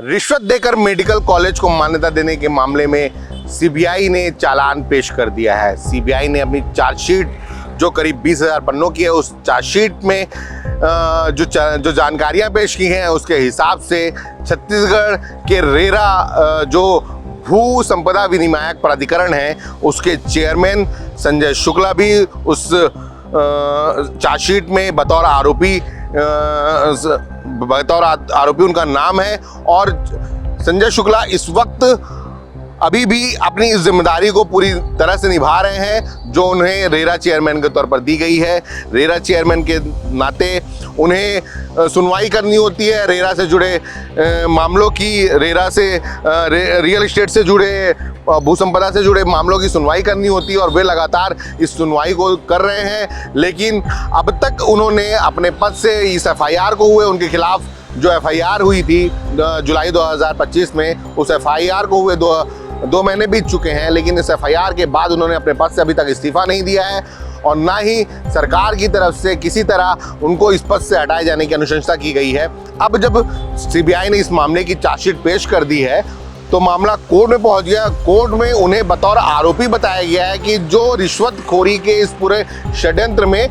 रिश्वत देकर medical college को मान्यता देने के मामले में सीबीआई ने चालान पेश कर दिया है। सीबीआई ने अपनी चार्जशीट जो करीब 20,000 पन्नों की है, उस चार्जशीट में जो जानकारियां पेश की हैं उसके हिसाब से छत्तीसगढ़ के रेरा जो भू संपदा विनियामक प्राधिकरण है उसके चेयरमैन संजय शुक्ला भी उस चार्जशीट में बतौर आरोपी उनका नाम है। और संजय शुक्ला इस वक्त अभी भी अपनी इस जिम्मेदारी को पूरी तरह से निभा रहे हैं जो उन्हें रेरा चेयरमैन के तौर पर दी गई है। रेरा चेयरमैन के नाते उन्हें सुनवाई करनी होती है रेरा से जुड़े मामलों की, रेरा से रियल एस्टेट से जुड़े, भू संपदा से जुड़े मामलों की सुनवाई करनी होती है और वे लगातार इस सुनवाई को कर रहे हैं। लेकिन अब तक उन्होंने अपने पद से इस एफआईआर को हुए, उनके खिलाफ जो एफआईआर हुई थी जुलाई 2025 में, उस एफआईआर को हुए दो महीने बीत चुके हैं, लेकिन इस एफआईआर के बाद उन्होंने अपने पद से अभी तक इस्तीफा नहीं दिया है और ना ही सरकार की तरफ से किसी तरह उनको इस पद से हटाए जाने की अनुशंसा की गई है। अब जब सीबीआई ने इस मामले की चार्जशीट पेश कर दी है तो मामला कोर्ट में पहुंच गया। कोर्ट में उन्हें बतौर आरोपी बताया गया है कि जो रिश्वतखोरी के इस पूरे षड्यंत्र में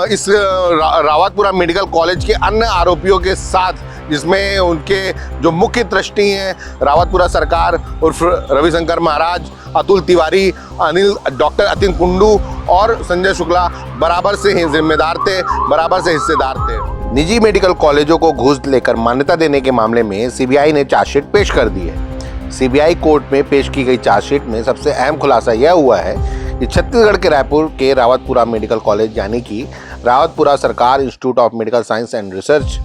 इस रावतपुरा मेडिकल कॉलेज के अन्य आरोपियों के साथ, जिसमें उनके जो मुख्य ट्रस्टी हैं रावतपुरा सरकार उर्फ रविशंकर महाराज, अतुल तिवारी, डॉक्टर अतिन कुंडू और संजय शुक्ला बराबर से ही जिम्मेदार थे, बराबर से हिस्सेदार थे। निजी मेडिकल कॉलेजों को घूस लेकर मान्यता देने के मामले में सीबीआई ने चार्जशीट पेश कर दी है। सीबीआई कोर्ट में पेश की गई चार्जशीट में सबसे अहम खुलासा यह हुआ है कि छत्तीसगढ़ के रायपुर के रावतपुरा मेडिकल कॉलेज यानी कि रावतपुरा सरकार institute of medical science and research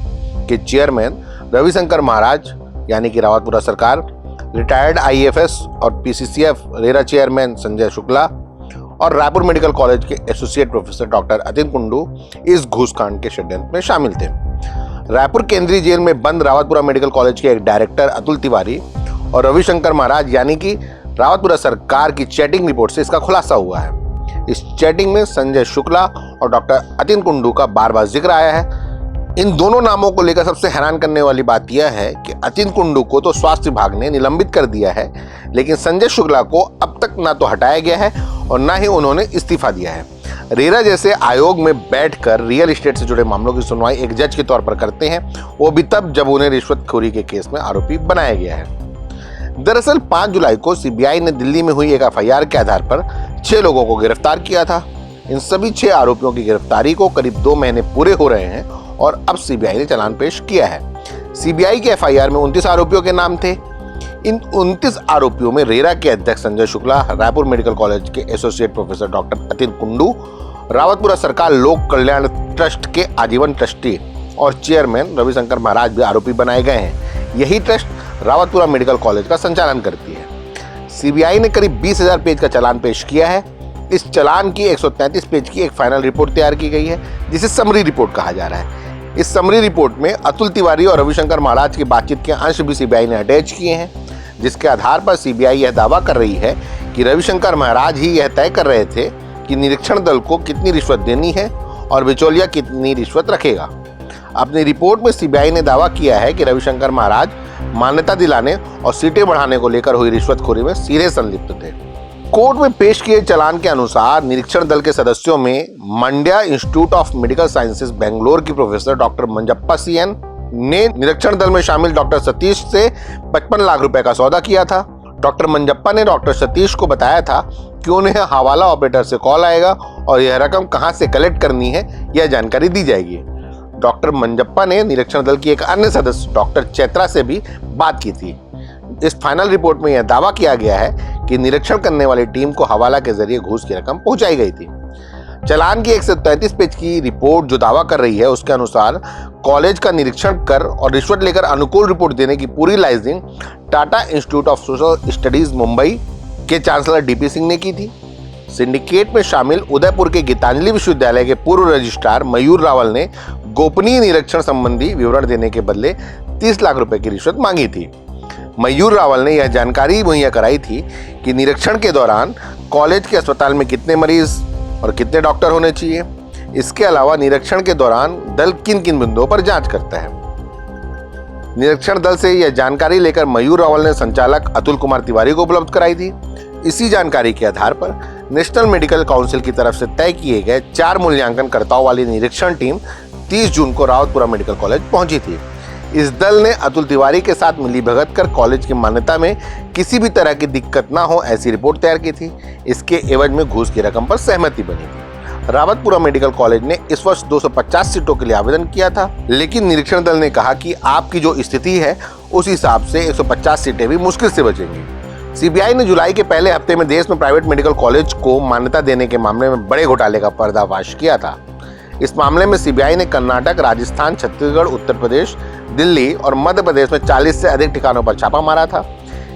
के चेयरमैन रविशंकर महाराज यानी कि रावतपुरा सरकार, रिटायर्ड आईएफएस और PCCF RERA chairman Sanjay Shukla और रायपुर मेडिकल कॉलेज के associate professor doctor Atin Kundu इस घूसकांड के षड्यंत्र में शामिल थे। रायपुर केंद्रीय जेल में बंद रावतपुरा मेडिकल कॉलेज के एक डायरेक्टर अतुल तिवारी और रविशंकर महाराज यानी कि रावतपुरा सरकार की चैटिंग रिपोर्ट से इसका खुलासा हुआ है। इस चैटिंग में संजय शुक्ला और डॉक्टर अतिन कुंडू का बार बार जिक्र आया है। इन दोनों नामों को लेकर सबसे हैरान करने वाली बात यह है कि अतिन कुंडू को तो स्वास्थ्य विभाग ने निलंबित कर दिया है, लेकिन संजय शुक्ला को अब तक ना तो हटाया गया है और ना ही उन्होंने इस्तीफा दिया है। रेरा जैसे आयोग में बैठकर रियल एस्टेट से जुड़े मामलों की सुनवाई एक जज के तौर पर करते हैं, वो भी तब जब उन्हें रिश्वतखोरी के केस में आरोपी बनाया गया है। दरअसल 5 जुलाई को सीबीआई ने दिल्ली में हुई एक एफआईआर के आधार पर 6 लोगों को गिरफ्तार किया था। इन सभी 6 आरोपियों की गिरफ्तारी को करीब 2 महीने पूरे हो रहे हैं और अब सीबीआई ने चालान पेश किया है। सीबीआई के एफआईआर में 29 आरोपियों के नाम थे। इन 29 आरोपियों में रेरा के अध्यक्ष संजय शुक्ला, रायपुर मेडिकल कॉलेज के associate professor doctor Atin Kundu, Rawatpura सरकार लोक कल्याण ट्रस्ट के आजीवन ट्रस्टी और चेयरमैन रविशंकर महाराज भी आरोपी बनाए गए हैं। यही ट्रस्ट रावतपुरा मेडिकल कॉलेज का संचालन करती है। सीबीआई ने करीब 20,000 पेज का चालान पेश किया है। इस चालान की 133 पेज की एक फाइनल रिपोर्ट तैयार की गई है जिसे समरी रिपोर्ट कहा जा रहा है। इस समरी रिपोर्ट में अतुल तिवारी और रविशंकर महाराज की बातचीत के अंश भी सीबीआई ने अटैच किए हैं, जिसके आधार पर सीबीआई यह दावा कर रही है कि रविशंकर महाराज ही यह तय कर रहे थे कि निरीक्षण दल को कितनी रिश्वत देनी है और बिचौलिया कितनी रिश्वत रखेगा। अपनी रिपोर्ट में सीबीआई ने दावा किया है कि रविशंकर महाराज मान्यता दिलाने और सीटें बढ़ाने को लेकर हुई रिश्वतखोरी में सीधे संलिप्त थे। कोर्ट में पेश किए चालान के अनुसार निरीक्षण दल के सदस्यों में Mandya institute of medical sciences Bangalore की प्रोफेसर डॉक्टर मंजप्पा सीएन ने निरीक्षण दल में शामिल डॉक्टर सतीश से 55 लाख रुपए का सौदा किया था। डॉक्टर मंजप्पा ने डॉक्टर सतीश को बताया था कि उन्हें हवाला ऑपरेटर से कॉल आएगा और यह रकम कहां से कलेक्ट करनी है यह जानकारी दी जाएगी। डॉक्टर मंजप्पा ने निरीक्षण दल की एक अन्य सदस्य डॉक्टर चैत्रा से भी बात की थी। इस फाइनल रिपोर्ट में यह दावा किया गया है कि निरीक्षण करने वाली टीम को हवाला के जरिए घूस की रकम पहुंचाई गई थी। चालान की 133 पेज की रिपोर्ट जो दावा कर रही है उसके अनुसार कॉलेज का निरीक्षण कर और रिश्वत लेकर अनुकूल रिपोर्ट देने की पूरी licensing Tata institute of social studies Mumbai के चांसलर डीपी सिंह ने की थी। सिंडिकेट में शामिल उदयपुर के गीतांजलि विश्वविद्यालय के पूर्व रजिस्ट्रार मयूर रावल ने गोपनीय निरीक्षण संबंधी विवरण देने के बदले 30 लाख रुपए की रिश्वत मांगी थी। मयूर रावल ने यह जानकारी मुहैया कराई थी कि निरीक्षण के दौरान कॉलेज के अस्पताल में कितने मरीज और कितने डॉक्टर होने चाहिए। इसके अलावा निरीक्षण के दौरान दल किन किन बिंदुओं पर जांच करता है। निरीक्षण दल से यह जानकारी लेकर मयूर रावल ने संचालक अतुल कुमार तिवारी को उपलब्ध कराई थी। इसी जानकारी के आधार पर नेशनल मेडिकल काउंसिल की तरफ से तय किए गए 4 मूल्यांकनकर्ताओं वाली निरीक्षण टीम 30 जून को रावतपुरा मेडिकल कॉलेज पहुंची थी। इस दल ने अतुल तिवारी के साथ मिलीभगत कर कॉलेज की मान्यता में किसी भी तरह की दिक्कत ना हो ऐसी रिपोर्ट तैयार की थी। इसके एवज में घूस की रकम पर सहमति बनी थी। रावतपुरा मेडिकल कॉलेज ने इस वर्ष 250 सीटों के लिए आवेदन किया था, लेकिन निरीक्षण दल ने कहा कि आपकी जो स्थिति है उस हिसाब से 150 सीटें भी मुश्किल से बचेंगी। सीबीआई ने जुलाई के पहले हफ्ते में देश में प्राइवेट मेडिकल कॉलेज को मान्यता देने के मामले में बड़े घोटाले का पर्दाफाश किया था। इस मामले में सीबीआई ने कर्नाटक, राजस्थान, छत्तीसगढ़, उत्तर प्रदेश, दिल्ली और मध्य प्रदेश में 40 से अधिक ठिकानों पर छापा मारा था।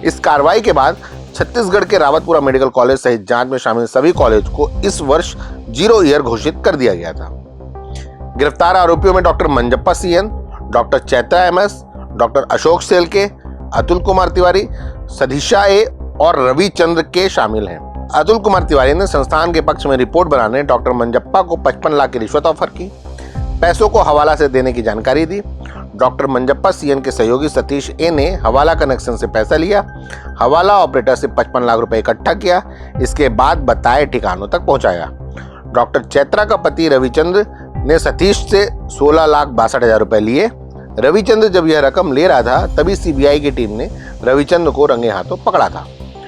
इस कार्रवाई के बाद छत्तीसगढ़ के रावतपुरा मेडिकल कॉलेज सहित जांच में शामिल सभी कॉलेज को इस वर्ष 0 ईयर घोषित कर दिया गया था। गिरफ्तार आरोपियों में doctor Manjappa CN, doctor Chaitra MS, doctor Ashok Selke, Atul Kumar Tiwari, Sadhisha A और रविचंद्र के शामिल हैं। अतुल कुमार तिवारी ने संस्थान के पक्ष में रिपोर्ट बनाने डॉक्टर मंजप्पा को 55 लाख की रिश्वत ऑफर की, पैसों को हवाला से देने की जानकारी दी। डॉक्टर मंजप्पा सीएन के सहयोगी सतीश ए ने हवाला कनेक्शन से पैसा लिया, हवाला ऑपरेटर से 55 लाख रुपए इकट्ठा किया, इसके बाद बताए ठिकानों तक पहुंचाया। डॉक्टर चैत्रा का पति रविचंद्र ने सतीश से 16,62,000 रुपए लिए। रविचंद्र जब यह रकम ले रहा था तभी सीबीआई की टीम ने रविचंद्र को रंगे हाथों पकड़ा था।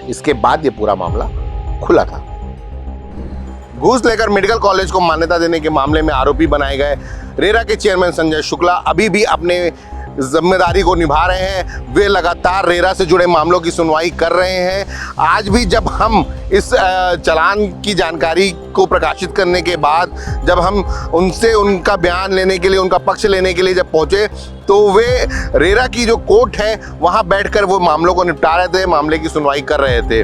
इसके बाद यह पूरा मामला खुला था। घूस लेकर मेडिकल कॉलेज को मान्यता देने के मामले में आरोपी बनाए गए रेरा के चेयरमैन संजय शुक्ला अभी भी अपने जिम्मेदारी को निभा रहे हैं। वे लगातार रेरा से जुड़े मामलों की सुनवाई कर रहे हैं। आज भी जब हम इस चालान की जानकारी को प्रकाशित करने के बाद जब हम उनसे उनका बयान लेने के लिए, उनका पक्ष लेने के लिए जब पहुंचे तो वे रेरा की जो कोर्ट है वहां बैठकर वो मामलों को निपटा रहे थे, मामले की सुनवाई कर रहे थे।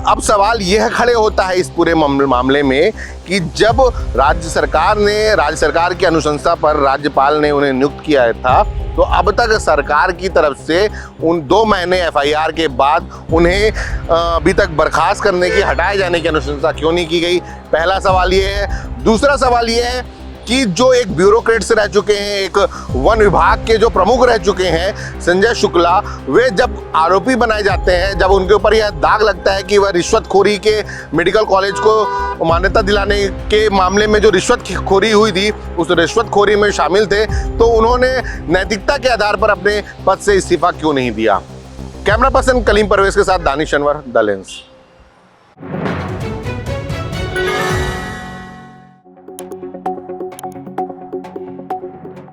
अब सवाल यह खड़े होता है इस पूरे मामले में कि जब राज्य सरकार की अनुशंसा पर राज्यपाल ने उन्हें नियुक्त किया था, तो अब तक सरकार की तरफ से उन 2 महीने एफआईआर के बाद उन्हें अभी तक बर्खास्त करने की, हटाए जाने की अनुशंसा क्यों नहीं की गई? पहला सवाल ये है। दूसरा सवाल ये है कि जो एक ब्यूरोक्रेट्स रह चुके हैं, एक वन विभाग के जो प्रमुख रह चुके हैं संजय शुक्ला, वे जब आरोपी बनाए जाते हैं, जब उनके ऊपर यह दाग लगता है कि वह रिश्वतखोरी के मेडिकल कॉलेज को मान्यता दिलाने के मामले में जो रिश्वतखोरी हुई थी उस रिश्वतखोरी में शामिल थे, तो उन्होंने नैतिकता के आधार पर अपने पद से इस्तीफा क्यों नहीं दिया? कैमरा पर्सन कलीम परवेज के साथ दानिश अनवर, द लेंस।